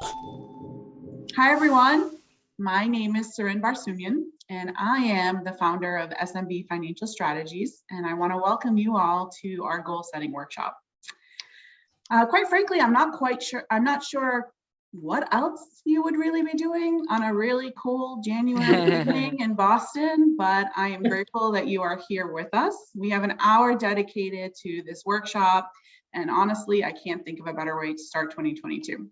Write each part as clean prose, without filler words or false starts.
Hi, everyone. My name is Surin Barsunian, and I am the founder of SMB Financial Strategies, and I want to welcome you all to our goal setting workshop. Quite frankly, I'm not sure what else you would really be doing on a really cool January evening in Boston, but I am grateful that you are here with us. We have an hour dedicated to this workshop, and honestly, I can't think of a better way to start 2022.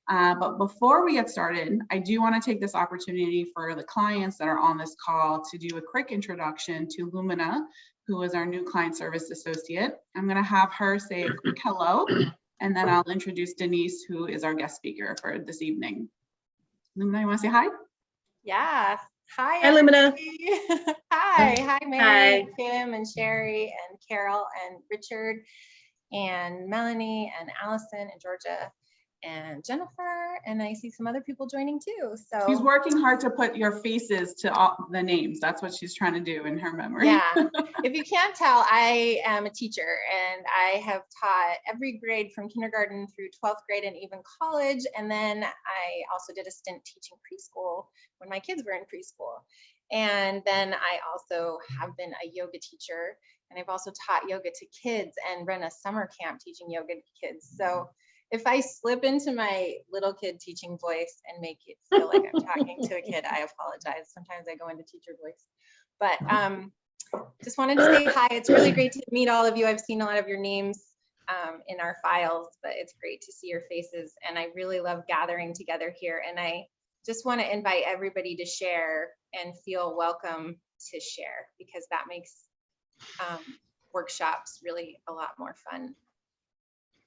But before we get started, I do want to take this opportunity for the clients that are on this call to do a quick introduction to Lumina, who is our new client service associate. I'm going to have her say a quick hello, and then I'll introduce Denise, who is our guest speaker for this evening. Lumina, you want to say hi? Yeah. Hi, Lumina. Hi, Mary, Kim, and Sherry, and Carol, and Richard, and Melanie, and Allison, and Georgia, and Jennifer, and I see some other people joining too. So she's working hard to put your faces to all the names. That's what she's trying to do in her memory. Yeah. If you can't tell, I am a teacher, and I have taught every grade from kindergarten through 12th grade and even college. And then I also did a stint teaching preschool when my kids were in preschool. And then I also have been a yoga teacher, and I've also taught yoga to kids and run a summer camp teaching yoga to kids. So if I slip into my little kid teaching voice and make it feel like I'm talking to a kid, I apologize. Sometimes I go into teacher voice. But just wanted to say hi. It's really great to meet all of you. I've seen a lot of your names in our files, but it's great to see your faces. And I really love gathering together here. And I just want to invite everybody to share and feel welcome to share, because that makes workshops really a lot more fun.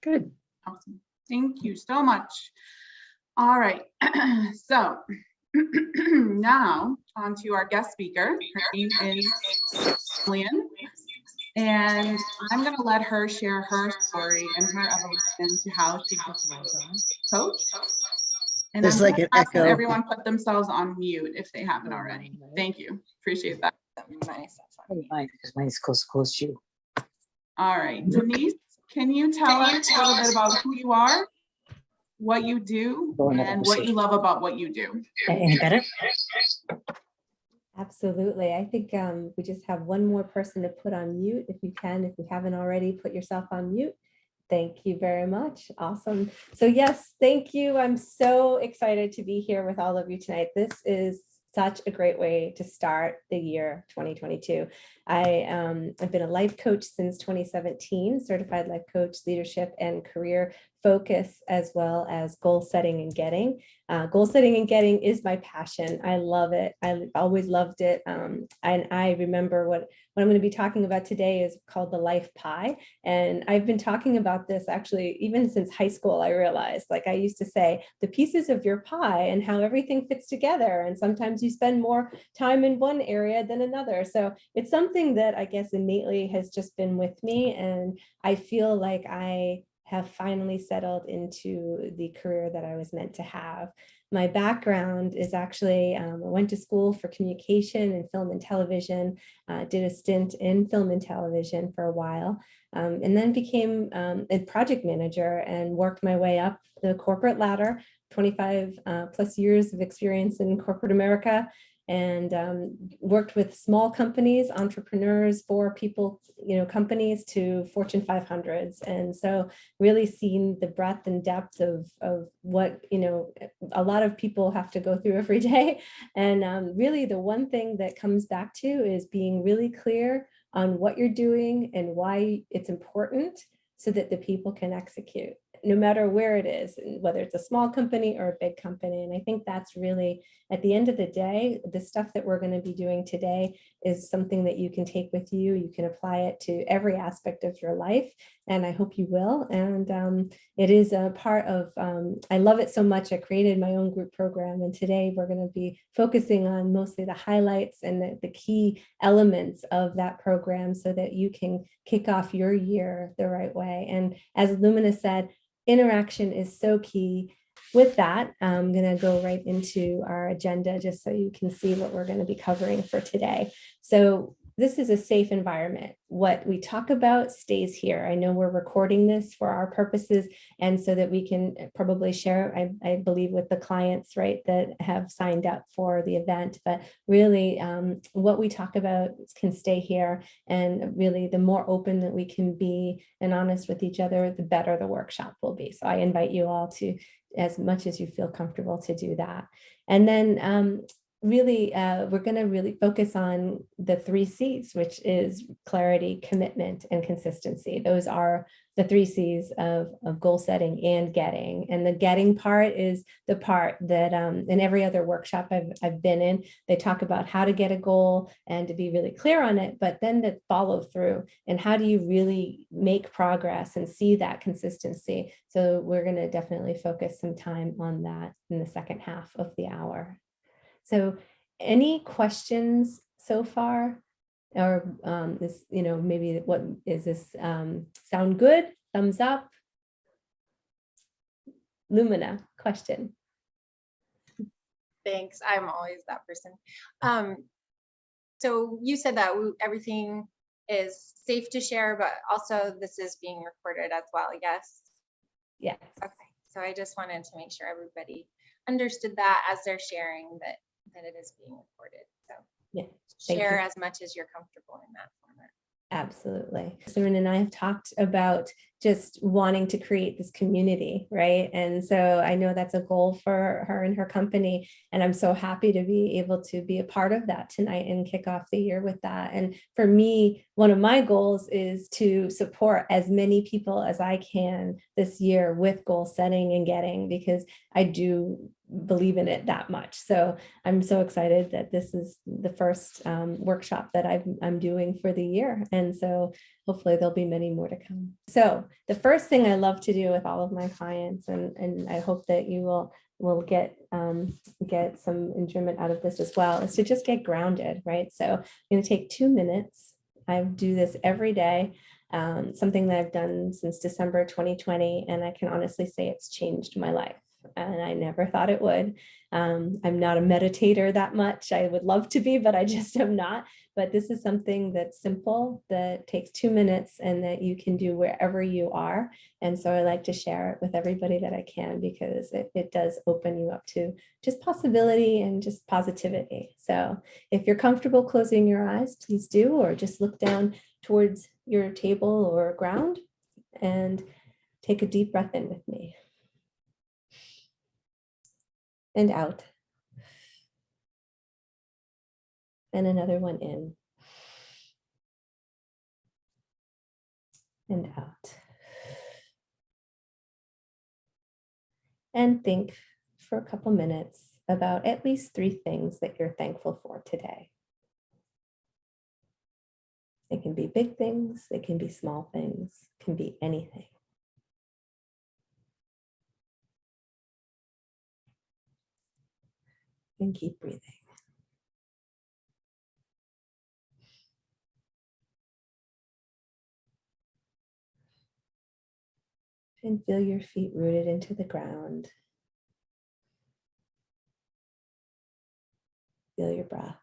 Good. Awesome. Thank you so much. All right, so now on to our guest speaker. Her name is Lillian, and I'm going to let her share her story and her evolution to how she becomes a coach. And there's like an echo. Everyone put themselves on mute if they haven't already. Thank you. Appreciate that. Nice. Because mine's close to you. All right, Denise, can you tell us a little bit about who you are, what you do, and what you love about what you do? Any better? Absolutely. I think we just have one more person to put on mute if you can. If you haven't already, put yourself on mute. Thank you very much. Awesome. So yes, thank you. I'm so excited to be here with all of you tonight. This is such a great way to start the year 2022. I've been a life coach since 2017, certified life coach, leadership and career focus, as well as goal setting and getting. Goal setting and getting is my passion. I love it. I always loved it. And I remember what I'm going to be talking about today is called the life pie. And I've been talking about this actually even since high school. I realized, like I used to say, the pieces of your pie and how everything fits together. And sometimes you spend more time in one area than another. So it's something that I guess innately has just been with me. And I feel like I have finally settled into the career that I was meant to have. My background is actually, I went to school for communication and film and television, did a stint in film and television for a while, and then became a project manager and worked my way up the corporate ladder, 25 plus years of experience in corporate America, and worked with small companies, entrepreneurs, for people, companies to Fortune 500s. And so really seen the breadth and depth of what, a lot of people have to go through every day. And really the one thing that comes back to is being really clear on what you're doing and why it's important, so that the people can execute, no matter where it is, whether it's a small company or a big company. And I think that's really, at the end of the day, the stuff that we're going to be doing today is something that you can take with you. You can apply it to every aspect of your life, and I hope you will. And it is a part of, I love it so much. I created my own group program, and today we're going to be focusing on mostly the highlights and the key elements of that program, so that you can kick off your year the right way. And as Lumina said, interaction is so key. With that, I'm going to go right into our agenda just so you can see what we're going to be covering for today. So this is a safe environment. What we talk about stays here. I know we're recording this for our purposes and so that we can probably share, I believe, with the clients, right, that have signed up for the event. But really, what we talk about can stay here. And really, the more open that we can be and honest with each other, the better the workshop will be. So I invite you all to, as much as you feel comfortable, to do that. And then really, we're going to really focus on the 3 C's, which is clarity, commitment, and consistency. Those are the 3 C's of goal setting and getting. And the getting part is the part that in every other workshop I've been in, they talk about how to get a goal and to be really clear on it, but then to follow through and how do you really make progress and see that consistency. So we're going to definitely focus some time on that in the second half of the hour. So any questions so far? Or this, maybe what is this sound good? Thumbs up. Lumina, question. Thanks. I'm always that person. So you said that everything is safe to share, but also this is being recorded as well, yes? Yes. Okay. So I just wanted to make sure everybody understood that as they're sharing that it is being recorded. So Yeah. Thank share you. as much as you're comfortable in that format. Absolutely. Seren and I have talked about just wanting to create this community, right? And so I know that's a goal for her and her company. And I'm so happy to be able to be a part of that tonight and kick off the year with that. And for me, one of my goals is to support as many people as I can this year with goal setting and getting, because I do believe in it that much. So I'm so excited that this is the first workshop that I'm doing for the year. And so hopefully there'll be many more to come. So the first thing I love to do with all of my clients, and I hope that you will get some enjoyment out of this as well, is to just get grounded, right? So I'm going to take 2 minutes. I do this every day, something that I've done since December 2020, and I can honestly say it's changed my life. And I never thought it would. I'm not a meditator that much. I would love to be, but I just am not. But this is something that's simple, that takes 2 minutes and that you can do wherever you are. And so I like to share it with everybody that I can, because it does open you up to just possibility and just positivity. So if you're comfortable closing your eyes, please do, or just look down towards your table or ground and take a deep breath in with me. And out. And another one in. And out. And think for a couple minutes about at least 3 things that you're thankful for today. It can be big things, it can be small things, it can be anything. And keep breathing. And feel your feet rooted into the ground. Feel your breath.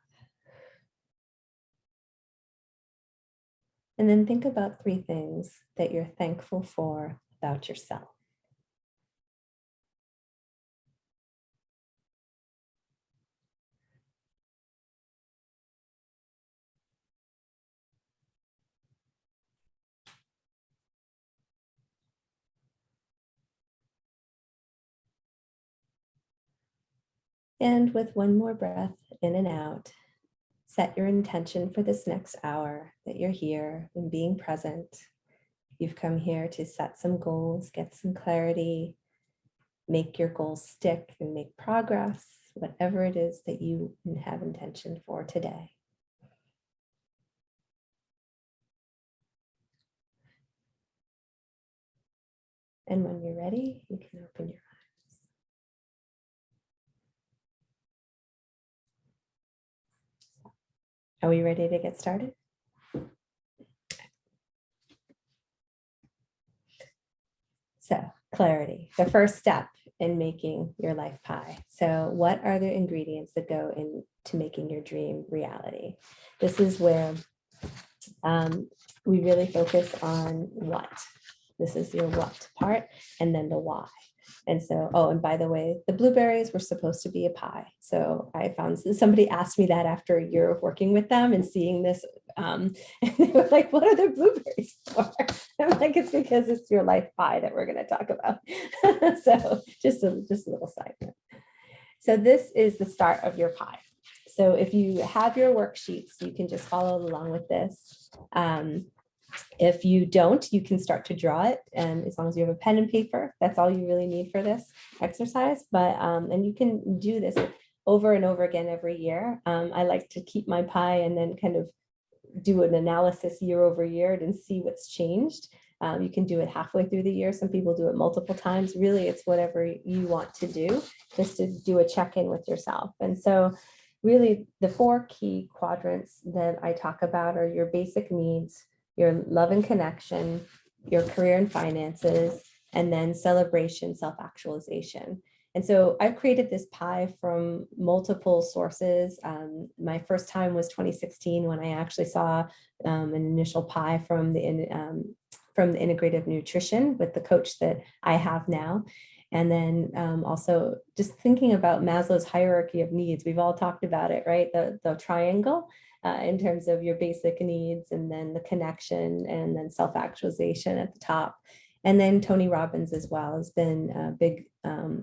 And then think about 3 things that you're thankful for about yourself. And with one more breath in and out, set your intention for this next hour that you're here and being present. You've come here to set some goals, get some clarity, make your goals stick and make progress, whatever it is that you have intention for today. And when you're ready, you can open your eyes. Are we ready to get started? So, clarity, the first step in making your life pie. So what are the ingredients that go into making your dream reality? This is where we really focus on what. This is your what part, and then the why. And so, oh, and by the way, the blueberries were supposed to be a pie. So I found somebody asked me that after a year of working with them and seeing this. And they were like, what are the blueberries for? I'm like, it's because it's your life pie that we're going to talk about. So just a little side note. So this is the start of your pie. So if you have your worksheets, you can just follow along with this. If you don't, you can start to draw it, and as long as you have a pen and paper, that's all you really need for this exercise. But and you can do this over and over again every year. I like to keep my pie and then kind of do an analysis year over year and see what's changed. You can do it halfway through the year. Some people do it multiple times. Really, it's whatever you want to do, just to do a check-in with yourself. And so really the 4 key quadrants that I talk about are your basic needs, your love and connection, your career and finances, and then celebration, self-actualization. And so I've created this pie from multiple sources. My first time was 2016 when I actually saw an initial pie from the Integrative Nutrition with the coach that I have now. And then also just thinking about Maslow's hierarchy of needs. We've all talked about it, right? The triangle. In terms of your basic needs, and then the connection, and then self-actualization at the top. And then Tony Robbins as well has been a big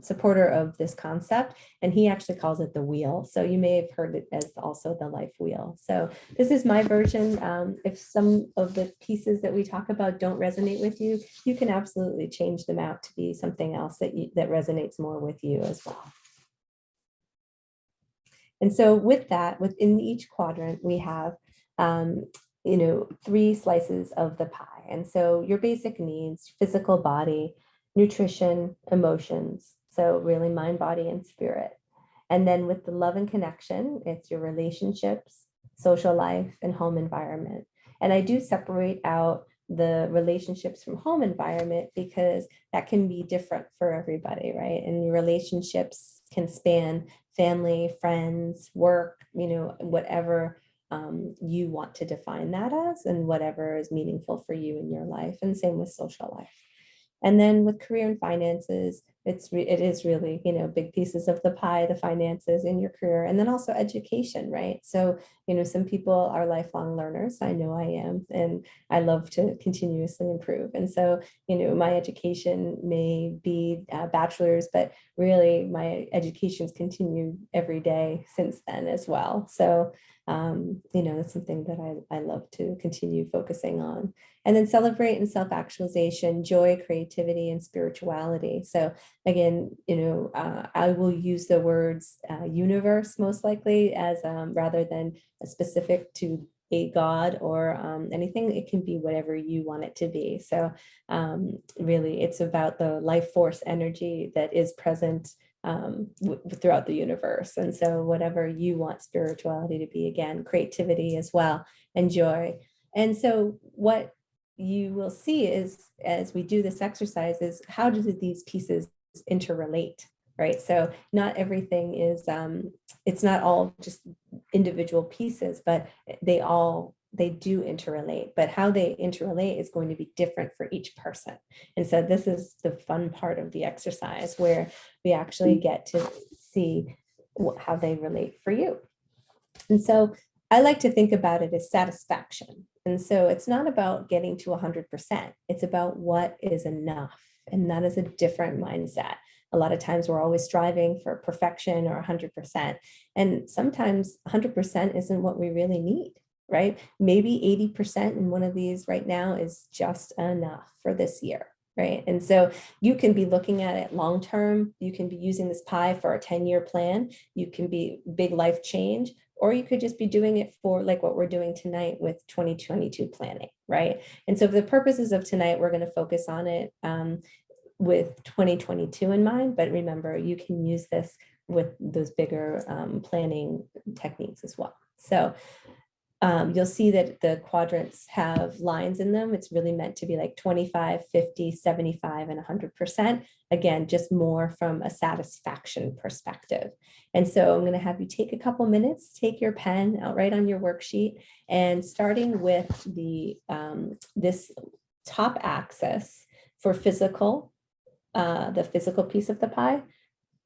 supporter of this concept, and he actually calls it the wheel. So you may have heard it as also the life wheel. So this is my version. If some of the pieces that we talk about don't resonate with you, you can absolutely change them out to be something else that resonates more with you as well. And so with that, within each quadrant, we have, 3 slices of the pie. And so your basic needs, physical body, nutrition, emotions. So really mind, body, and spirit. And then with the love and connection, it's your relationships, social life, and home environment. And I do separate out the relationships from home environment because that can be different for everybody, right? And your relationships can span family, friends, work, whatever you want to define that as, and whatever is meaningful for you in your life. And same with social life. And then with career and finances, it is really, big pieces of the pie, the finances in your career, and then also education, right? So, some people are lifelong learners. I know I am, and I love to continuously improve. And so, my education may be a bachelor's, but really my education's continued every day since then as well. So, it's something that I love to continue focusing on. And then celebrate and self-actualization, joy, creativity, and spirituality. So again, I will use the words universe most likely as rather than a specific to a God or anything. It can be whatever you want it to be. So really, it's about the life force energy that is present throughout the universe. And so whatever you want spirituality to be, again, creativity as well, and joy. And so what you will see is, as we do this exercise, is how do these pieces interrelate, right? So not everything is, it's not all just individual pieces, but they do interrelate, but how they interrelate is going to be different for each person. And so this is the fun part of the exercise, where we actually get to see how they relate for you. And so I like to think about it as satisfaction. And so it's not about getting to 100%. It's about what is enough. And that is a different mindset. A lot of times we're always striving for perfection or 100%. And sometimes 100% isn't what we really need, right? Maybe 80% in one of these right now is just enough for this year, right? And so you can be looking at it long-term. You can be using this pie for a 10-year plan. You can be big life change, or you could just be doing it for like what we're doing tonight with 2022 planning, right? And so for the purposes of tonight, we're going to focus on it with 2022 in mind, but remember, you can use this with those bigger planning techniques as well. So You'll see that the quadrants have lines in them. It's really meant to be like 25, 50, 75, and 100%. Again, just more from a satisfaction perspective. And so I'm going to have you take a couple minutes, take your pen out right on your worksheet, and starting with this top axis for physical, the physical piece of the pie,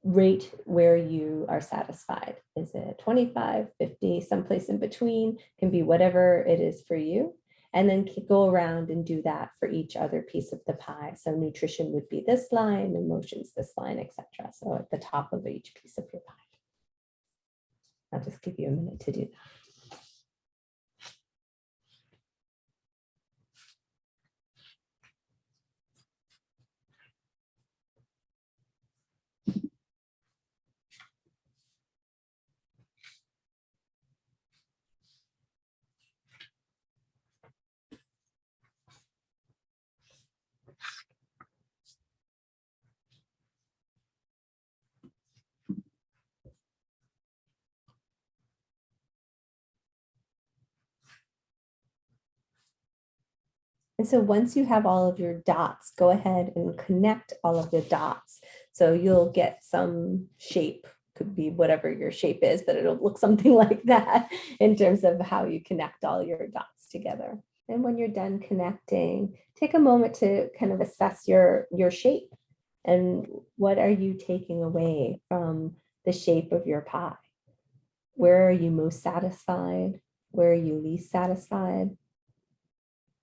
rate where you are satisfied. Is it 25, 50, someplace in between? Can be whatever it is for you. And then go around and do that for each other piece of the pie. So nutrition would be this line, emotions this line, etc. So at the top of each piece of your pie. I'll just give you a minute to do that. And so once you have all of your dots, go ahead and connect all of the dots. So you'll get some shape, could be whatever your shape is, but it'll look something like that in terms of how you connect all your dots together. And when you're done connecting, take a moment to kind of assess your shape and what are you taking away from the shape of your pie? Where are you most satisfied? Where are you least satisfied?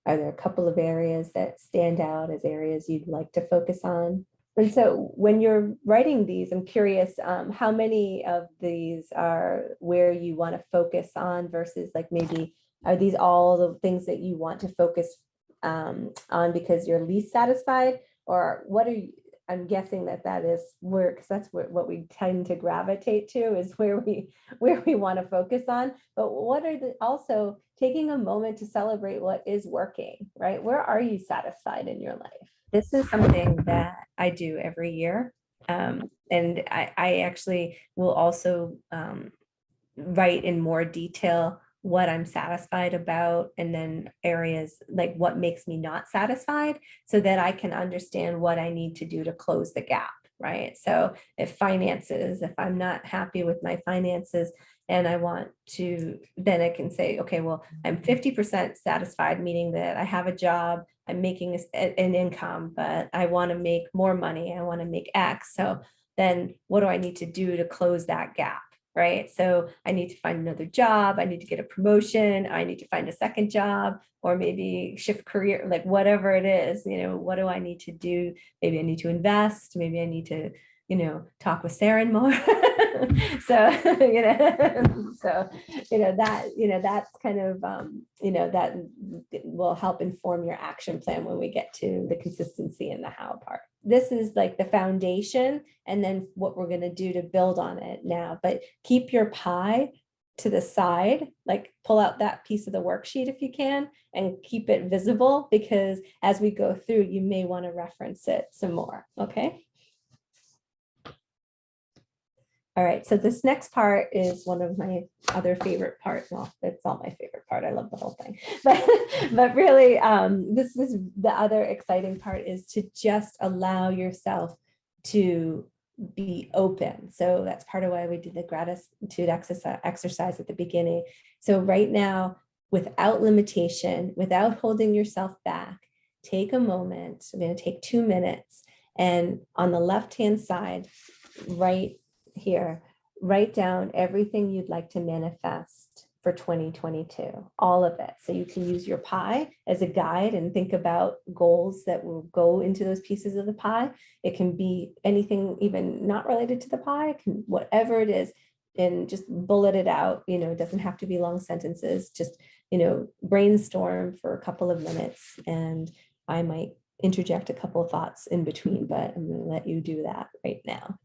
Are there a couple of areas that stand out as areas you'd like to focus on? And so when you're writing these, I'm curious how many of these are where you want to focus on versus like maybe are these all the things that you want to focus on because you're least satisfied? Or what are you, I'm guessing that is where, because that's what we tend to gravitate to is where we want to focus on. But what are the also taking a moment to celebrate what is working, right? Where are you satisfied in your life? This is something that I do every year. And I actually will also write in more detail what I'm satisfied about, and then areas like what makes me not satisfied so that I can understand what I need to do to close the gap, right? So if I'm not happy with my finances and I want to, then I can say, okay, well, I'm 50% satisfied, meaning that I have a job, I'm making an income, but I want to make more money, I want to make X. So then what do I need to do to close that gap? Right. So I need to find another job. I need to get a promotion. I need to find a second job or maybe shift career, like whatever it is, what do I need to do? Maybe I need to invest. Maybe I need to, talk with Saren more. That's kind of, that will help inform your action plan when we get to the consistency and the how part. This is like the foundation and then what we're going to do to build on it now, but keep your pie to the side, like pull out that piece of the worksheet if you can and keep it visible because as we go through, you may want to reference it some more. Okay. All right, so this next part is one of my other favorite parts. Well, it's all my favorite part. I love the whole thing. But really, this is the other exciting part is to just allow yourself to be open. So that's part of why we did the gratitude exercise at the beginning. So right now, without limitation, without holding yourself back, take a moment. I'm going to take 2 minutes. And on the left-hand side, right here, write down everything you'd like to manifest for 2022, all of it. So you can use your pie as a guide and think about goals that will go into those pieces of the pie. It can be anything even not related to the pie, it can, whatever it is, and just bullet it out. It doesn't have to be long sentences, just, brainstorm for a couple of minutes and I might interject a couple of thoughts in between, but I'm going to let you do that right now.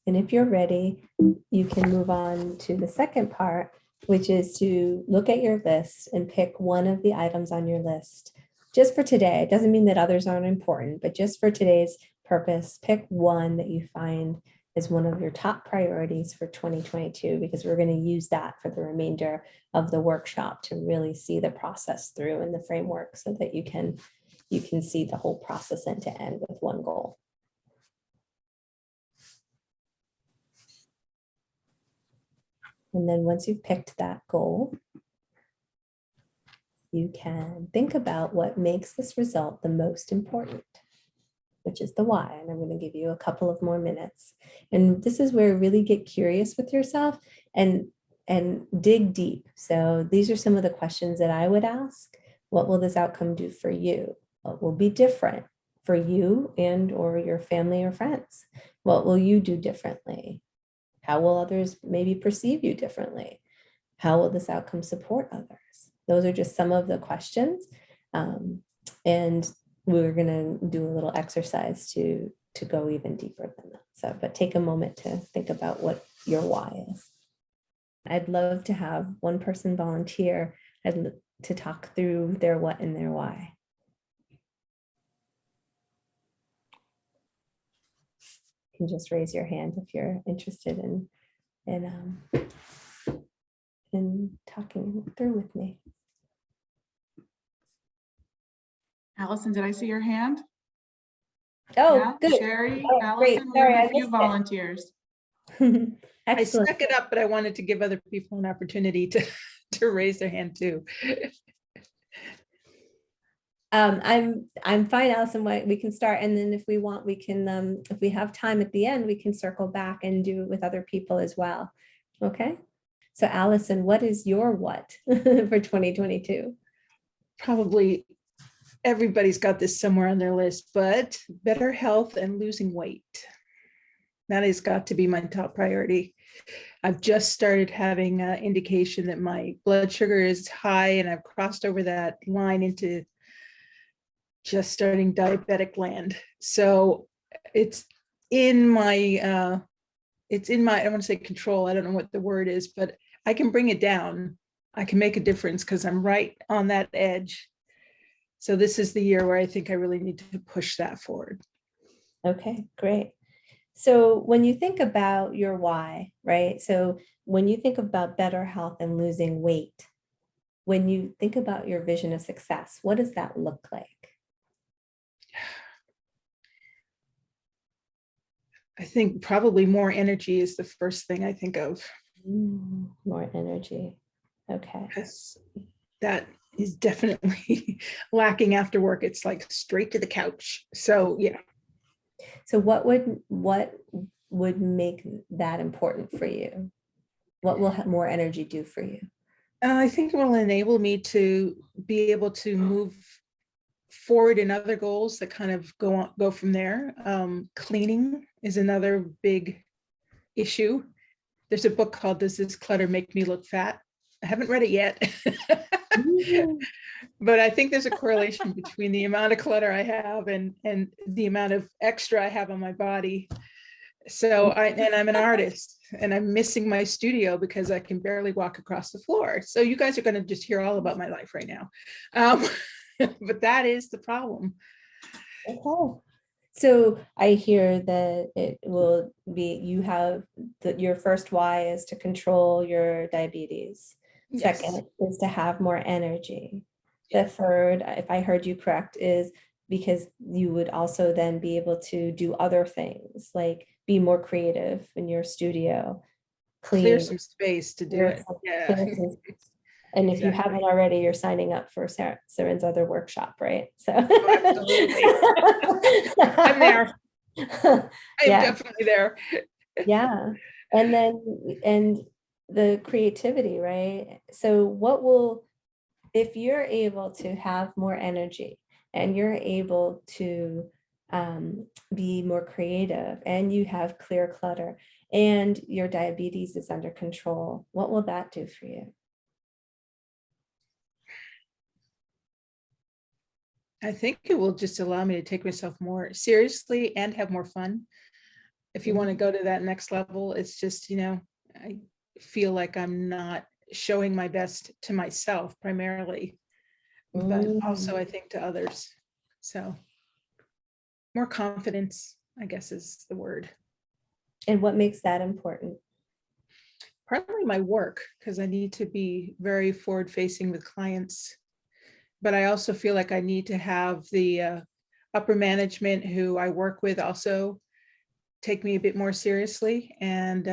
And if you're ready, you can move on to the second part, which is to look at your list and pick one of the items on your list. Just for today, it doesn't mean that others aren't important, but just for today's purpose, pick one that you find is one of your top priorities for 2022, because we're going to use that for the remainder of the workshop to really see the process through in the framework so that you can see the whole process end to end with one goal. And then once you've picked that goal, you can think about what makes this result the most important, which is the why. And I'm going to give you a couple of more minutes. And this is where really get curious with yourself and dig deep. So these are some of the questions that I would ask. What will this outcome do for you? What will be different for you and or your family or friends? What will you do differently? How will others maybe perceive you differently? How will this outcome support others? Those are just some of the questions. And we're going to do a little exercise to go even deeper than that. So, but take a moment to think about what your why is. I'd love to have one person volunteer to talk through their what and their why. You can just raise your hand if you're interested in talking through with me. Allison, did I see your hand? Oh, Yeah, good. Sherry, Oh, great. Allison, we Sorry, have I a few missed it. volunteers. I Excellent. stuck it up, but I wanted to give other people an opportunity to raise their hand too. I'm fine, Allison. We can start, and then if we want, we can. If we have time at the end, we can circle back and do it with other people as well. Okay. So, Allison, what is your what for 2022? Probably everybody's got this somewhere on their list, but better health and losing weight. That has got to be my top priority. I've just started having an indication that my blood sugar is high, and I've crossed over that line into just starting diabetic land. So it's in my, I don't want to say control, I don't know what the word is, but I can bring it down. I can make a difference because I'm right on that edge. So this is the year where I think I really need to push that forward. Okay, great. So when you think about your why, right? So when you think about better health and losing weight, when you think about your vision of success, what does that look like? I think probably more energy is the first thing I think of. More energy. Okay. Yes, that is definitely lacking after work. It's like straight to the couch. So yeah. So what would make that important for you? What will more energy do for you? I think it will enable me to be able to move forward in other goals that kind of go from there. Cleaning is another big issue. There's a book called Does This Clutter Make Me Look Fat? I haven't read it yet. But I think there's a correlation between the amount of clutter I have and the amount of extra I have on my body. So I'm an artist, and I'm missing my studio because I can barely walk across the floor. So you guys are going to just hear all about my life right now. But that is the problem. Okay. So I hear that it will be, you have your first why is to control your diabetes. Yes. Second is to have more energy. The third, if I heard you correct, is because you would also then be able to do other things, like be more creative in your studio, Clear clean. some space to do it. Yeah. And if you Exactly. haven't already, you're signing up for Saren's other workshop, right? So absolutely. I'm there. I'm Yeah. definitely there. Yeah. And the creativity, right? So if you're able to have more energy and you're able to be more creative and you have clear clutter and your diabetes is under control, what will that do for you? I think it will just allow me to take myself more seriously and have more fun. If you want to go to that next level, it's just, I feel like I'm not showing my best to myself primarily, but also I think to others. So more confidence, I guess, is the word. And what makes that important? Partly my work, because I need to be very forward facing with clients. But I also feel like I need to have the upper management who I work with also take me a bit more seriously. And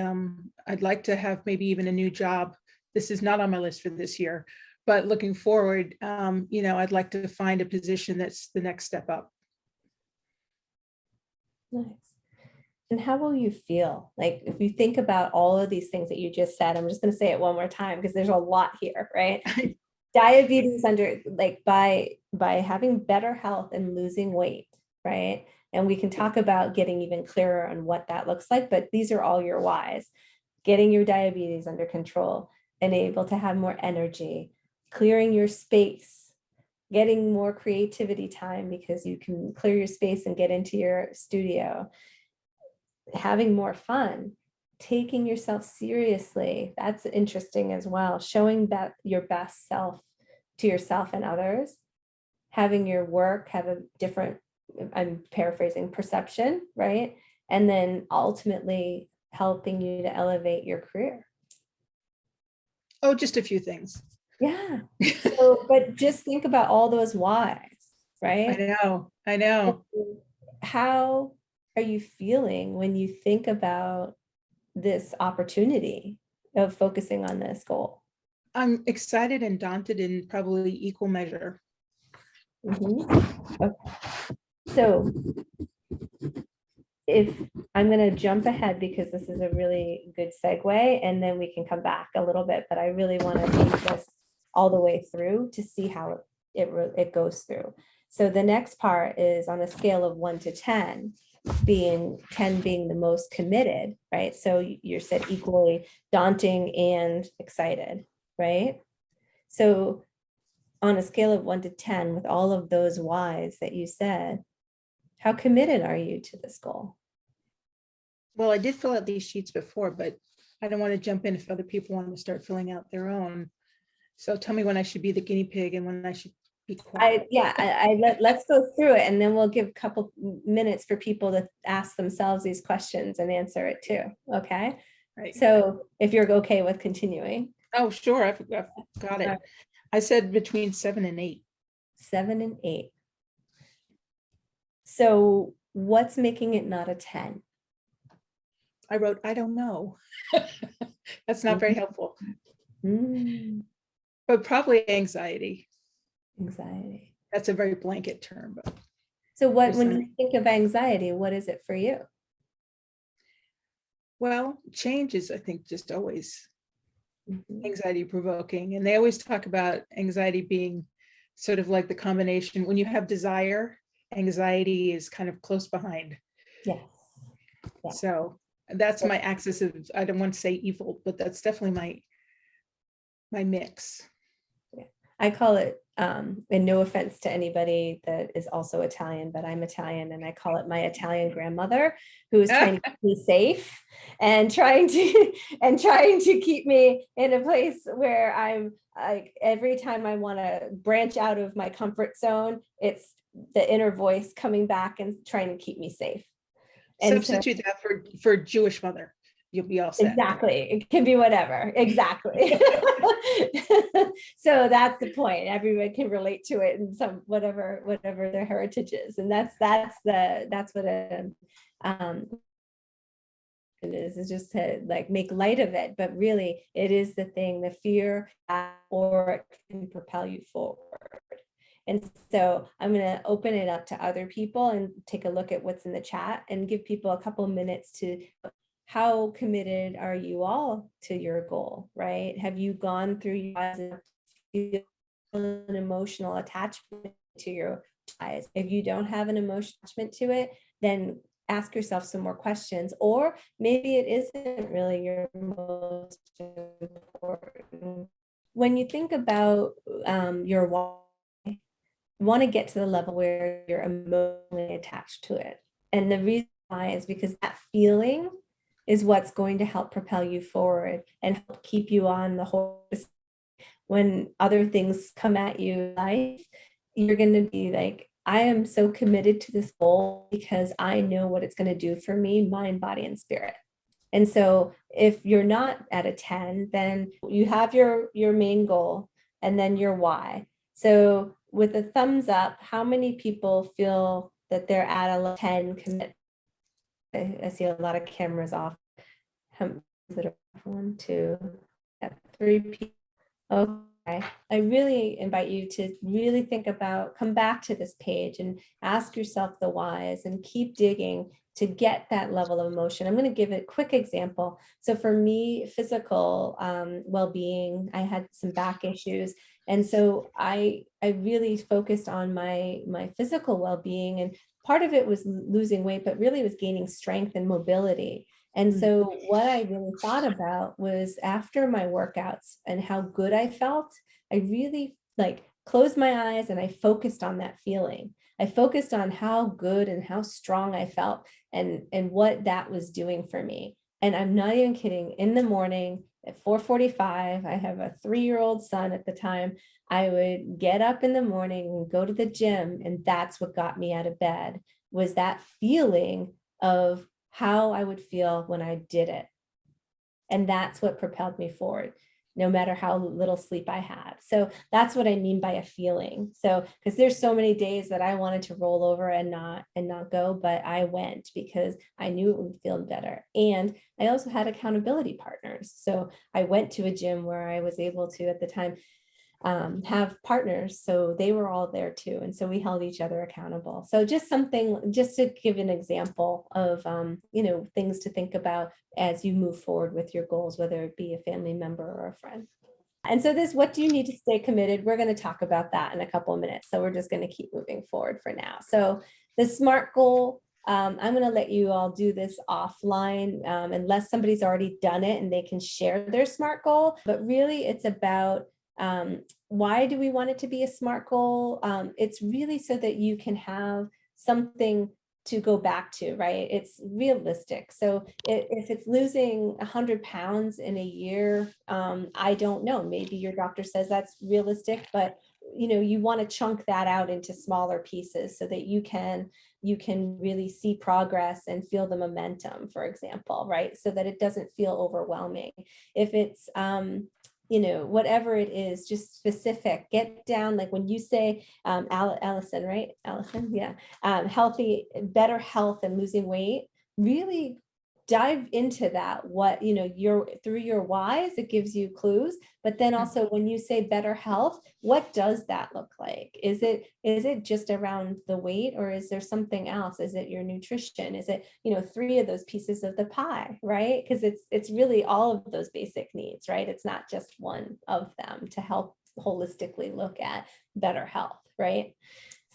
I'd like to have maybe even a new job. This is not on my list for this year, but looking forward, I'd like to find a position that's the next step up. Nice. And how will you feel? Like if you think about all of these things that you just said, I'm just going to say it one more time because there's a lot here, right? Diabetes under like by having better health and losing weight, right? And we can talk about getting even clearer on what that looks like, but these are all your whys. Getting your diabetes under control and able to have more energy, clearing your space, getting more creativity time because you can clear your space and get into your studio, having more fun, taking yourself seriously. That's interesting as well. Showing that your best self to yourself and others, having your work have a different, I'm paraphrasing, perception, right? And then ultimately helping you to elevate your career. Oh, just a few things. Yeah. So, but just think about all those whys, right? I know. How are you feeling when you think about this opportunity of focusing on this goal? I'm excited and daunted in probably equal measure. Mhm. Okay. So if I'm going to jump ahead because this is a really good segue and then we can come back a little bit, but I really want to take this all the way through to see how it goes through. So the next part is on a scale of 1 to 10, being 10 being the most committed, right? So you said equally daunting and excited, right? So on a scale of 1 to 10, with all of those whys that you said, how committed are you to this goal? Well, I did fill out these sheets before, but I don't want to jump in if other people want to start filling out their own. So tell me when I should be the guinea pig and when I should be quiet. Let's go through it and then we'll give a couple minutes for people to ask themselves these questions and answer it too. Okay. Right. So if you're okay with continuing. Oh, sure. I've got it. I said between 7 and 8. 7 and 8. So what's making it not a 10? I wrote, I don't know. That's not very helpful, but probably anxiety. Anxiety. That's a very blanket term, but So when you think of anxiety, what is it for you? well, change is, I think, just always anxiety provoking. And they always talk about anxiety being sort of like the combination. When you have desire, anxiety is kind of close behind. Yes. Yeah. So that's my axis of, I don't want to say evil, but that's definitely my mix. Yeah. I call it, and no offense to anybody that is also Italian, but I'm Italian and I call it my Italian grandmother who is trying to keep me safe and trying to keep me in a place where I'm like, every time I want to branch out of my comfort zone, it's the inner voice coming back and trying to keep me safe. And substitute that for Jewish mother. You'll be all set. Exactly. It can be whatever. Exactly. So that's the point. Everyone can relate to it in some whatever their heritage is. And that's what it is just to like make light of it. But really it is the thing, the fear, or it can propel you forward. And so I'm going to open it up to other people and take a look at what's in the chat and give people a couple minutes to, how committed are you all to your goal, right? Have you gone through an emotional attachment to your eyes? If you don't have an emotional attachment to it, then ask yourself some more questions, or maybe it isn't really your most important. When you think about your why, you want to get to the level where you're emotionally attached to it. And the reason why is because that feeling is what's going to help propel you forward and help keep you on the horse. When other things come at you in life, you're going to be like, I am so committed to this goal because I know what it's going to do for me, mind, body, and spirit. And so if you're not at a 10, then you have your main goal and then your why. So with a thumbs up, how many people feel that they're at a 10 commit? I see a lot of cameras off. That are 1, 2, 3 people. Okay. I really invite you to really think about, come back to this page and ask yourself the whys and keep digging to get that level of emotion. I'm going to give a quick example. So for me, physical well-being, I had some back issues. And so I really focused on my physical well-being, and part of it was losing weight, but really was gaining strength and mobility. And so what I really thought about was after my workouts and how good I felt, I really closed my eyes and I focused on that feeling. I focused on how good and how strong I felt and what that was doing for me. And I'm not even kidding. In the morning at 4:45, I have a 3-year-old son at the time. I would get up in the morning and go to the gym. And that's what got me out of bed, was that feeling of how I would feel when I did it. And that's what propelled me forward, no matter how little sleep I had. So that's what I mean by a feeling. So, because there's so many days that I wanted to roll over and not go, but I went because I knew it would feel better. And I also had accountability partners. So I went to a gym where I was able to, at the time, have partners. So they were all there too. And so we held each other accountable. So just something, just to give an example of, things to think about as you move forward with your goals, whether it be a family member or a friend. And so what do you need to stay committed? We're going to talk about that in a couple of minutes. So we're just going to keep moving forward for now. So the SMART goal, I'm going to let you all do this offline unless somebody's already done it and they can share their SMART goal. But really it's about why do we want it to be a SMART goal? It's really so that you can have something to go back to, right? It's realistic. So if it's losing 100 pounds in a year, I don't know, maybe your doctor says that's realistic, but you want to chunk that out into smaller pieces so that you can really see progress and feel the momentum, for example, right? So that it doesn't feel overwhelming. If it's whatever it is, just specific, get down, like when you say, Allison, right? Allison, yeah. Healthy, better health and losing weight, really dive into that. What, through your whys, it gives you clues, but then also when you say better health, what does that look like? Is it just around the weight, or is there something else? Is it your nutrition? Is it, 3 of those pieces of the pie, right? Because it's really all of those basic needs, right? It's not just one of them to help holistically look at better health, right?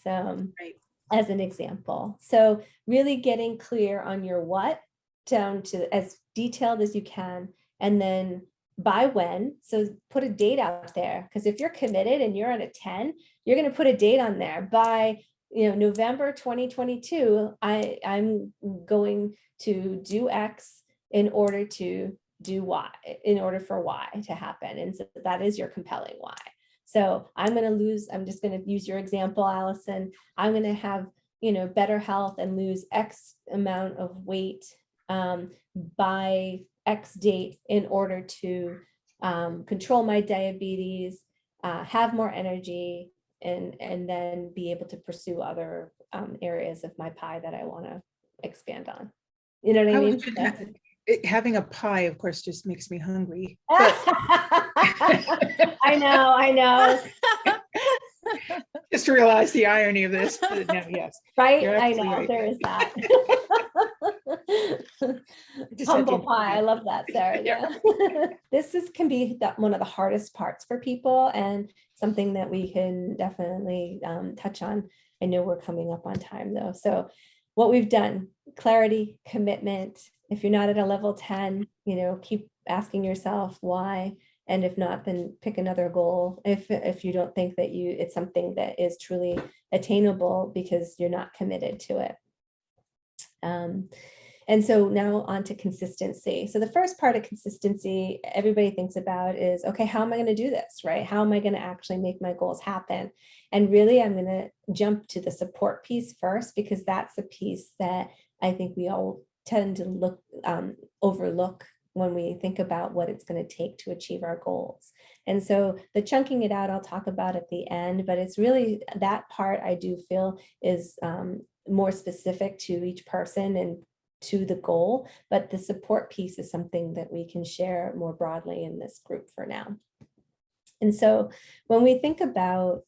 So Right. as an example, so really getting clear on your what, down to as detailed as you can, and then by when. So put a date out there, because if you're committed and you're at a 10, you're going to put a date on there by November 2022. I'm going to do X in order to do Y, in order for Y to happen. And so that is your compelling why. So I'm just going to use your example, Allison. I'm going to have better health and lose X amount of weight by X date in order to control my diabetes, have more energy, and then be able to pursue other areas of my pie that I want to expand on. You know what I mean? Having a pie, of course, just makes me hungry. I know. Just to realize the irony of this. But no, yes. Right? You're I absolutely know, right. there is that. Just had to Humble pie. I love that, Sarah. Yeah. This can be one of the hardest parts for people, and something that we can definitely touch on. I know we're coming up on time though. So what we've done, clarity, commitment. If you're not at a level 10, keep asking yourself why. And if not, then pick another goal. If you don't think that it's something that is truly attainable because you're not committed to it. And so now on to consistency. So the first part of consistency everybody thinks about is, okay, how am I going to do this, right? How am I going to actually make my goals happen? And really, I'm going to jump to the support piece first, because that's a piece that I think we all tend to look overlook when we think about what it's going to take to achieve our goals. And so the chunking it out, I'll talk about at the end, but it's really that part I do feel is more specific to each person and to the goal, but the support piece is something that we can share more broadly in this group for now. And so when we think about,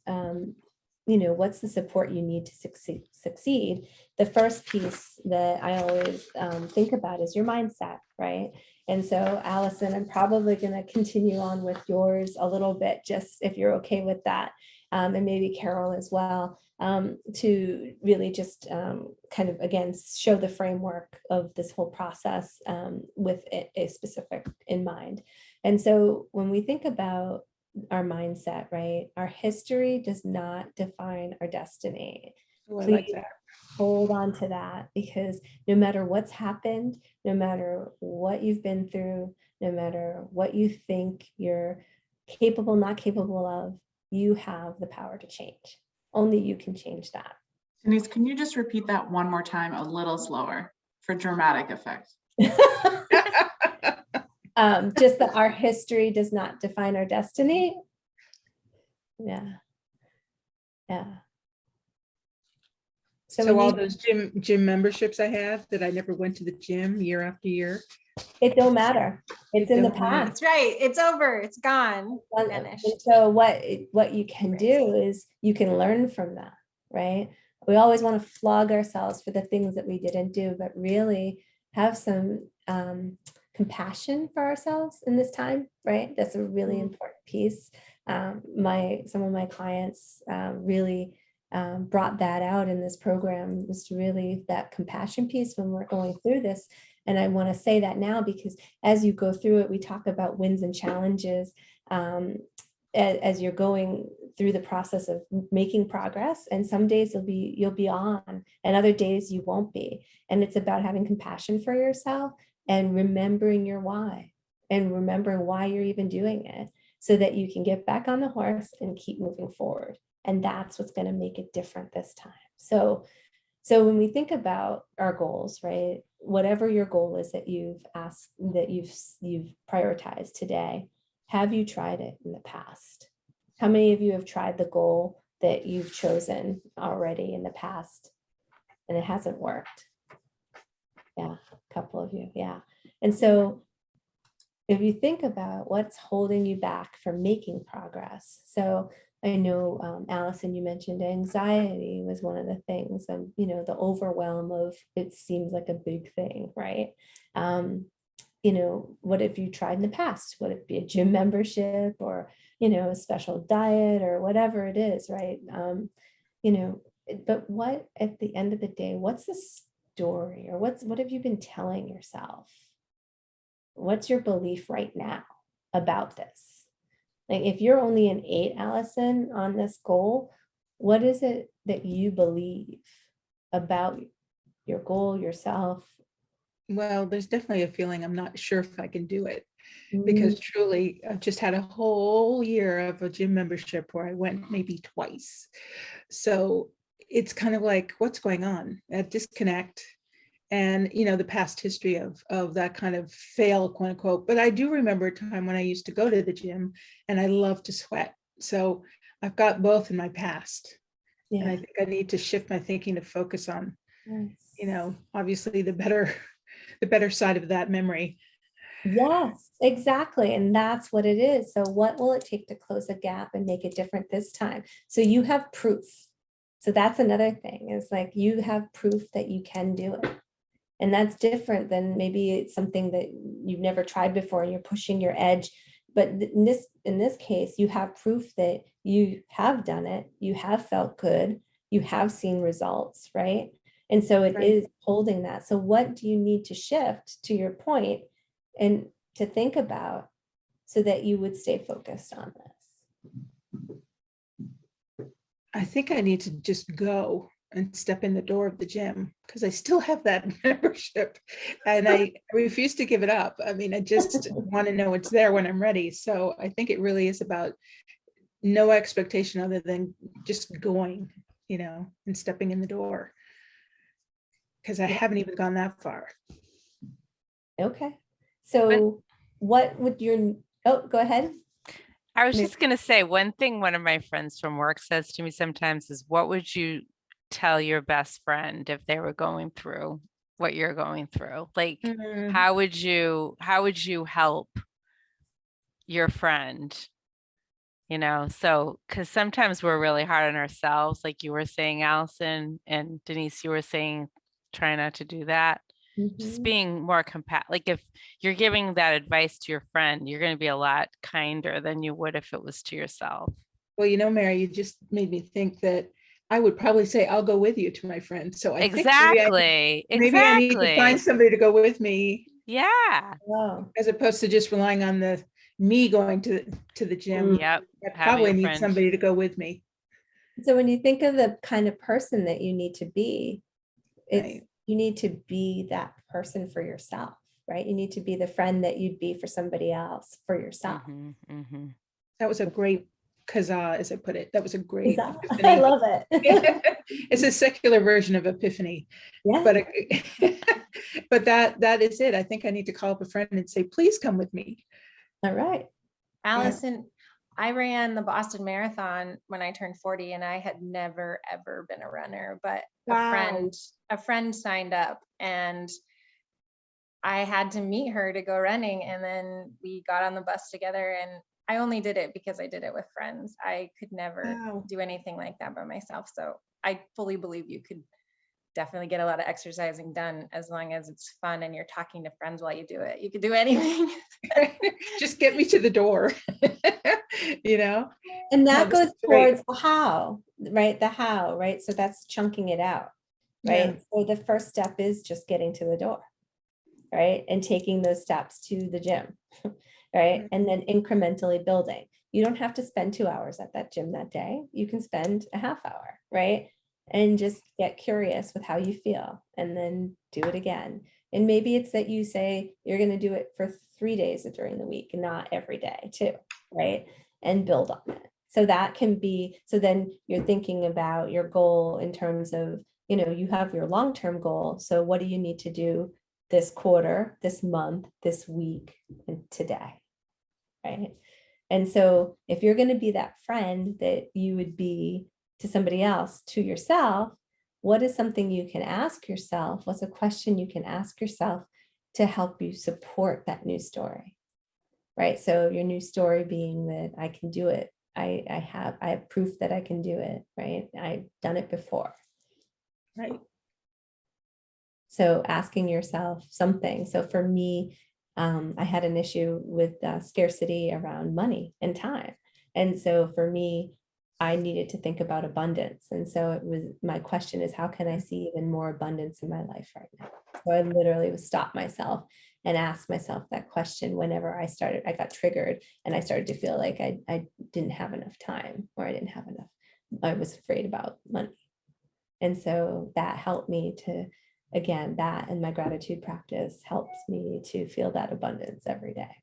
what's the support you need to succeed, the first piece that I always think about is your mindset, right? And so Allison, I'm probably going to continue on with yours a little bit, just if you're okay with that, and maybe Carol as well, to really just kind of, again, show the framework of this whole process with a specific in mind. And so when we think about our mindset, right, our history does not define our destiny. Oh, I like Please that. hold on to that, because no matter what's happened, no matter what you've been through, no matter what you think you're capable, not capable of, you have the power to change. Only you can change that. Denise, can you just repeat that one more time, a little slower for dramatic effect? Just that our history does not define our destiny. Yeah. Yeah. So all we those gym memberships I have that I never went to the gym year after year. it don't matter. It's in the Don't matter. past. That's right. It's over. It's gone. And Finished. so what you can do is you can learn from that, right? We always want to flog ourselves for the things that we didn't do, but really have some compassion for ourselves in this time, right? That's a really important piece. Some of my clients really brought that out in this program, was really that compassion piece when we're going through this. And I want to say that now, because as you go through it, we talk about wins and challenges as you're going through the process of making progress. And some days you'll be on, and other days you won't be. And it's about having compassion for yourself and remembering your why, and remembering why you're even doing it, so that you can get back on the horse and keep moving forward. And that's what's going to make it different this time. So when we think about our goals, right, whatever your goal is that you've asked, that you've prioritized today, have you tried it in the past? How many of you have tried the goal that you've chosen already in the past and it hasn't worked? Yeah, a couple of you, yeah. And so if you think about what's holding you back from making progress, so I know, Allison, you mentioned anxiety was one of the things, the overwhelm of it seems like a big thing, right? What have you tried in the past? Would it be a gym membership, or, a special diet, or whatever it is, right? But what, at the end of the day, what's the story, or what have you been telling yourself? What's your belief right now about this? Like, if you're only an 8, Allison, on this goal, what is it that you believe about your goal, yourself? Well, there's definitely a feeling I'm not sure if I can do it, because truly I've just had a whole year of a gym membership where I went maybe twice. So it's kind of like, what's going on? A disconnect. And, the past history of that kind of fail, quote unquote. But I do remember a time when I used to go to the gym and I love to sweat. So I've got both in my past. And I Yeah. think I need to shift my thinking to focus on, Yes. obviously the better side of that memory. Yes, exactly. And that's what it is. So what will it take to close a gap and make it different this time? So you have proof. So that's another thing, is like, you have proof that you can do it. And that's different than maybe it's something that you've never tried before and you're pushing your edge. But in this case, you have proof that you have done it, you have felt good, you have seen results, right? And so it Right. is holding that. So what do you need to shift, to your point, and to think about, so that you would stay focused on this? I think I need to just go and step in the door of the gym, because I still have that membership and I refuse to give it up. I mean, I just want to know it's there when I'm ready. So I think it really is about no expectation other than just going, and stepping in the door, because I haven't even gone that far. Okay. So what would your, oh, go ahead. I was Maybe- just gonna say, one thing one of my friends from work says to me sometimes is, what would you tell your best friend if they were going through what you're going through? Like, Mm, how would you help your friend? You know, so because sometimes we're really hard on ourselves, like you were saying, Allison, and Denise, you were saying, try not to do that. Just Mhm. being more like if you're giving that advice to your friend, you're going to be a lot kinder than you would if it was to yourself. Well, Mary, you just made me think that I would probably say, I'll go with you to my friend. So I think Exactly. maybe I need to find Exactly. somebody to go with me Yeah. Oh, as opposed to just relying on me going to the gym. Yep. I Having probably a need friend. somebody to go with me. so when you think of the kind of person that you need to be, it's, Right. you need to be that person for yourself, right? You need to be the friend that you'd be for somebody else, for yourself. Mhm, mhm. That was a great kazaa, as I put it. That was a Is great that- I epiphany. love it. It's a secular version of epiphany, Yeah, but but that is it. I think I need to call up a friend and say, please come with me. all right. Allison, I ran the Boston Marathon when I turned 40 and I had never, ever been a runner, but Wow. a friend signed up and I had to meet her to go running. And then we got on the bus together and I only did it because I did it with friends. I could never Wow. do anything like that by myself. So I fully believe you could definitely get a lot of exercising done as long as it's fun and you're talking to friends while you do it. You could do anything. Just get me to the door. You know? And No, that this goes is great. towards the how, right? The how, right? So that's chunking it out, right? So the first step is just getting to the door, right? And taking those steps to the gym, right? Mhm. And then incrementally building. You don't have to spend 2 hours at that gym that day. You can spend a half hour, right? And just get curious with how you feel and then do it again. And maybe it's that you say you're going to do it for 3 days during the week, not every day too, right? And build on it. So that can be, so then you're thinking about your goal in terms of, you have your long-term goal. So what do you need to do this quarter, this month, this week, and today, right? And so if you're going to be that friend that you would be to somebody else, to yourself, what is something you can ask yourself? What's a question you can ask yourself to help you support that new story, right? So your new story being that I can do it. I have proof that I can do it, right? I've done it before. Right. So asking yourself something. So for me, I had an issue with scarcity around money and time. And so for me, I needed to think about abundance. And so my question is, how can I see even more abundance in my life right now? So I literally would stop myself and ask myself that question whenever I got triggered and I started to feel like I didn't have enough time or I didn't have enough, I was afraid about money. And so that helped me to, again, that and my gratitude practice helps me to feel that abundance every day.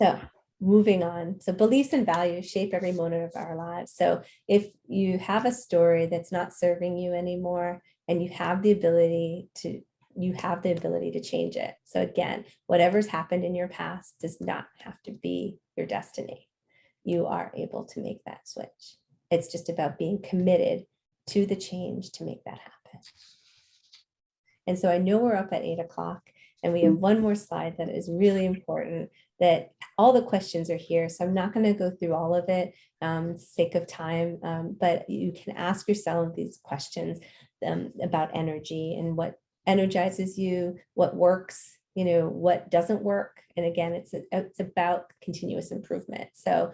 So moving on. So beliefs and values shape every moment of our lives. So if you have a story that's not serving you anymore and you have the ability to change it. So again, whatever's happened in your past does not have to be your destiny. You are able to make that switch. It's just about being committed to the change to make that happen. And so I know we're up at 8 o'clock and we have one more slide that is really important, that all the questions are here. So I'm not going to go through all of it sake of time, but you can ask yourself these questions about energy and what energizes you, what works, what doesn't work. And again, it's about continuous improvement. So,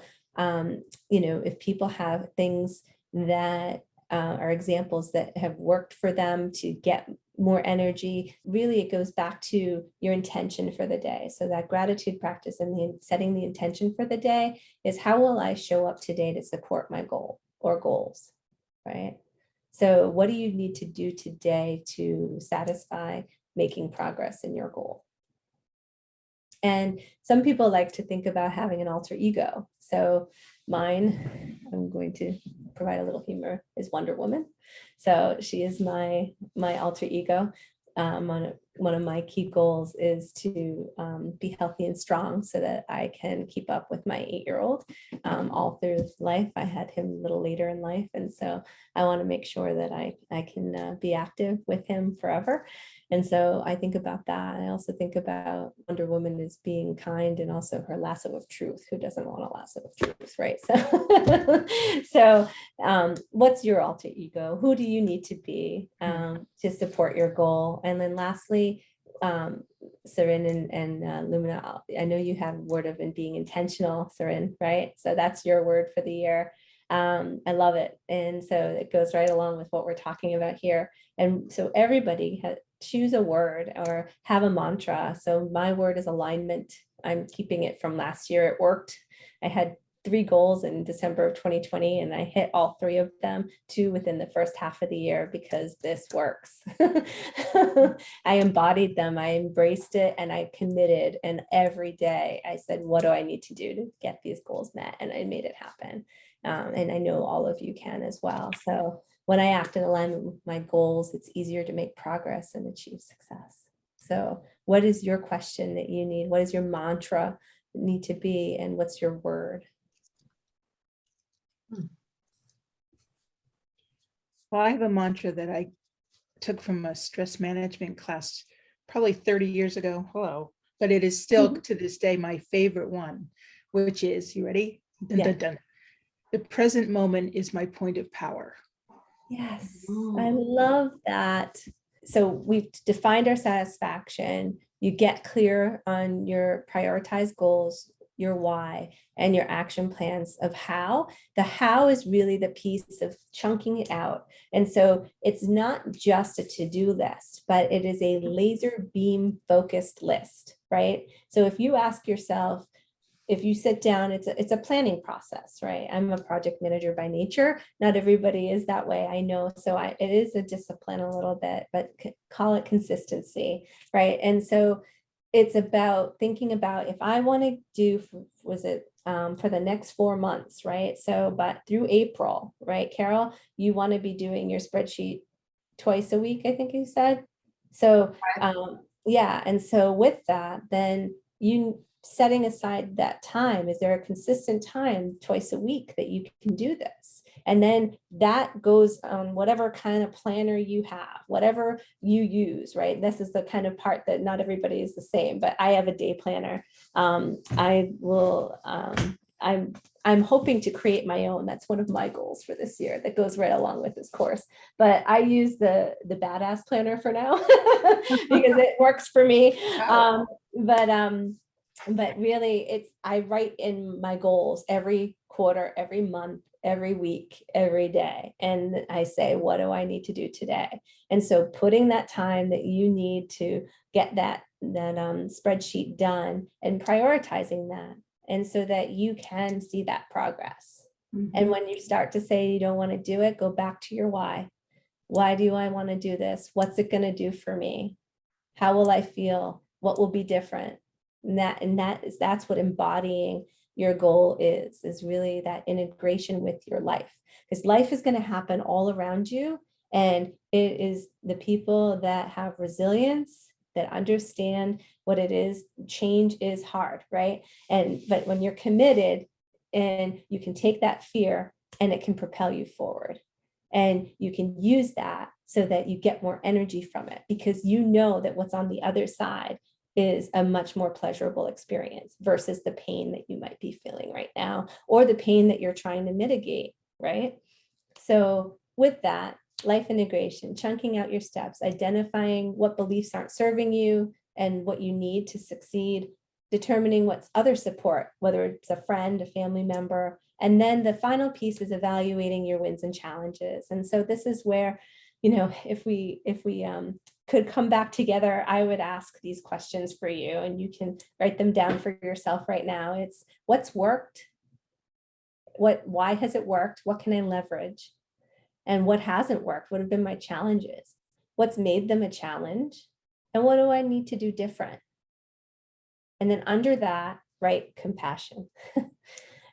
if people have things that are examples that have worked for them to get more energy, really it goes back to your intention for the day. So that gratitude practice and setting the intention for the day is, how will I show up today to support my goal or goals, right? So what do you need to do today to satisfy making progress in your goal? And some people like to think about having an alter ego. So mine, I'm going to provide a little humor, is Wonder Woman. So she is my alter ego. One of my key goals is to be healthy and strong so that I can keep up with my 8-year-old all through life. I had him a little later in life. And so I want to make sure that I can be active with him forever. And so I think about that. I also think about Wonder Woman as being kind, and also her lasso of truth. Who doesn't want a lasso of truth, right? So, what's your alter ego? Who do you need to be to support your goal? And then lastly, Seren and Lumina, I know you have a word of being intentional, Seren, right? So that's your word for the year. I love it. And so it goes right along with what we're talking about here. And so everybody choose a word or have a mantra. So my word is alignment. I'm keeping it from last year. It worked. I had 3 goals in December of 2020, and I hit all 3 of them, 2 within the first half of the year, because this works. I embodied them, I embraced it, and I committed. And every day I said, what do I need to do to get these goals met? And I made it happen. And I know all of you can as well. So when I act in alignment with my goals, it's easier to make progress and achieve success. So what is your question that you need? What is your mantra need to be? And what's your word? Well, I have a mantra that I took from a stress management class probably 30 years ago. Hello. But it is still to this day my favorite one, which is, you ready? Dun, dun, dun. The present moment is my point of power. Yes, I love that. So we've defined our satisfaction. You get clear on your prioritized goals, your why, and your action plans of how. The how is really the piece of chunking it out. And so it's not just a to-do list, but it is a laser beam focused list, right? So if you ask yourself, if you sit down, it's a planning process, right? I'm a project manager by nature. Not everybody is that way, I know. So it is a discipline a little bit, but call it consistency, right? And so it's about thinking about, if I want to do, for the next 4 months, right? So, but through April, right, Carol, you want to be doing your spreadsheet twice a week, I think you said. So, yeah. And so with that, then you setting aside that time, is there a consistent time twice a week that you can do this? And then that goes on whatever kind of planner you have, whatever you use, right? This is the kind of part that not everybody is the same, but I have a day planner. I'm hoping to create my own. That's one of my goals for this year that goes right along with this course. But I use the badass planner for now because it works for me. But really, I write in my goals every quarter, every month, every week, every day. And I say, what do I need to do today? And so putting that time that you need to get that spreadsheet done and prioritizing that. And so that you can see that progress. And when you start to say you don't want to do it, go back to your why. Why do I want to do this? What's it going to do for me? How will I feel? What will be different? And that's what embodying your goal is really that integration with your life, because life is going to happen all around you. And it is the people that have resilience, that understand what it is. Change is hard, right? But when you're committed, and you can take that fear and it can propel you forward, and you can use that so that you get more energy from it, because you know that what's on the other side is a much more pleasurable experience versus the pain that you might be feeling right now, or the pain that you're trying to mitigate, right? So with that, life integration, chunking out your steps, identifying what beliefs aren't serving you and what you need to succeed, determining what's other support, whether it's a friend, a family member, and then the final piece is evaluating your wins and challenges. And so this is where, if we could come back together, I would ask these questions for you, and you can write them down for yourself right now. It's what's worked? Why has it worked? What can I leverage? And what hasn't worked? What have been my challenges? What's made them a challenge? And what do I need to do different? And then under that, write compassion.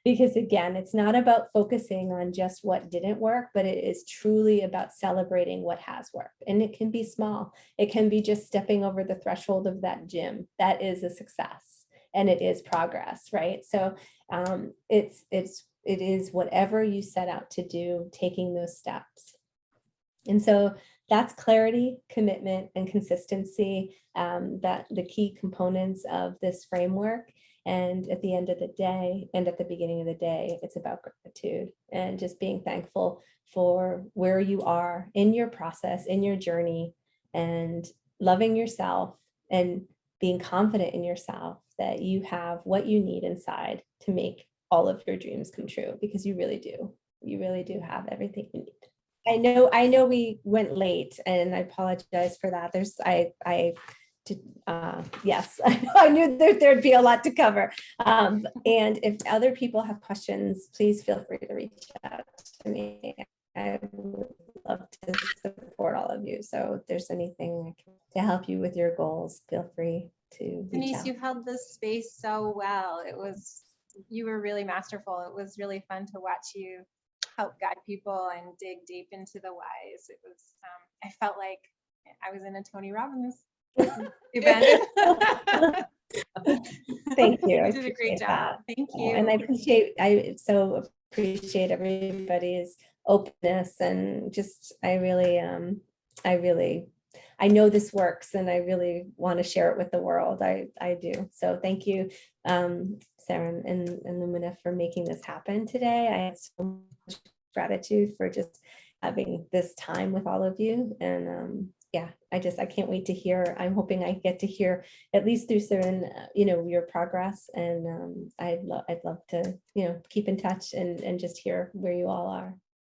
Because again, it's not about focusing on just what didn't work, but it is truly about celebrating what has worked. And it can be small. It can be just stepping over the threshold of that gym. That is a success and it is progress, right? So it is whatever you set out to do, taking those steps. And so that's clarity, commitment, and consistency, that the key components of this framework. And at the end of the day, and at the beginning of the day, it's about gratitude and just being thankful for where you are in your process, in your journey, and loving yourself and being confident in yourself that you have what you need inside to make all of your dreams come true, because you really do. You really do have everything you need. I know we went late and I apologize for that. Yes, I knew there'd be a lot to cover. And if other people have questions, please feel free to reach out to me. I would love to support all of you. So if there's anything to help you with your goals, feel free to reach Denise, out. you held this space so well. You were really masterful. It was really fun to watch you help guide people and dig deep into the whys. It was, I felt like I was in a Tony Robbins event. Thank you. I You did a great appreciate job. that. Thank Oh, you. and I so appreciate everybody's openness and just, I know this works and I really want to share it with the world. I do. So thank you, Sarah and Lumina, for making this happen today. I have so much gratitude for just having this time with all of you. And yeah, I can't wait to hear. I'm hoping I get to hear at least through Sarin, your progress. And I'd love to, keep in touch and just hear where you all are.